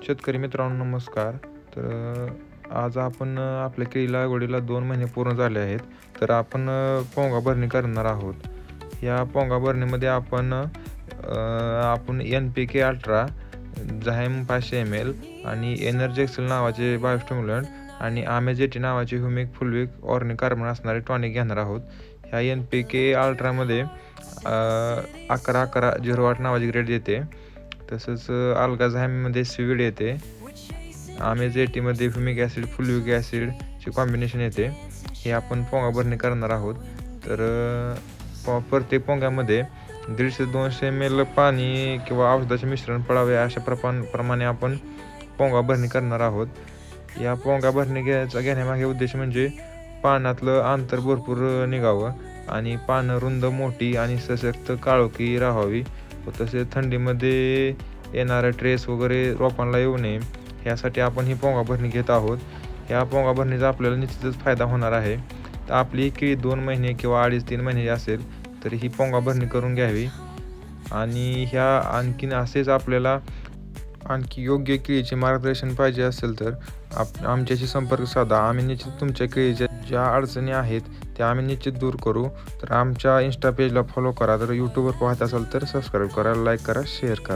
शेतकरी मित्रांनो नमस्कार. आज आपण आपल्या केळी लागवडीला 2 महिने पूर्ण झाले आहेत. तर आपण पोंगा भरणी करणार आहोत. या पोंगा भरणीमध्ये आपण NPK अल्ट्रा, झायम 500 ml आणि एनर्जी एक्सेल नावाचे बायोस्टिम्युलंट आणि आमेजेटी नावाचे ह्युमिक फुलविक ऑर्गॅनिक कार्बन असणारे टॉनिक घेणार आहोत. ह्या NPK अल्ट्रामध्ये 11-11-08 नावाची ग्रेड येते. तसंच अल्गाझाईममध्ये स्वीड येते. आमेजेटीमध्ये ह्युमिक ॲसिड फुलविक ॲसिडचे कॉम्बिनेशन येते. हे आपण पोंगा भरणी करणार आहोत. तर प्रत्येक पोंग्यामध्ये 150 ते 200 ml पाणी किंवा औषधाचे मिश्रण पडावे अशा प्रमाणे आपण पोंगा भरणी करणार आहोत. या पोंगा भरणी घेण्यामागे उद्देश म्हणजे पानातलं अंतर भरपूर निघावं आणि पानं रुंद मोठी आणि सशक्त काळोखी राहावी व तसेच थंडीमध्ये येणारा ट्रेस वगैरे रोपांना येऊ नये यासाठी आपण ही पोंगा भरणी घेत आहोत. या पोंगा भरणीचा आपल्याला निश्चितच फायदा होणार आहे. तर आपली केळी 2 महिने किंवा 2.5-3 महिन्याची असेल तर ही पोंगा भरणी करून घ्यावी. आणि आणखीन असेच आपल्याला आणखी योग्य केळीचे मार्गदर्शन पाहिजे असेल तर आमच्याशी संपर्क साधा. आम्ही निश्चित तुमच्या केळीच्या ज्या अडचणी आहेत त्या आम्ही निश्चित दूर करू. तर आमच्या इंस्टा पेजला फॉलो करा. तर यूट्यूबवर पाहत असाल तर सबस्क्राईब करा, लाईक करा, शेअर करा.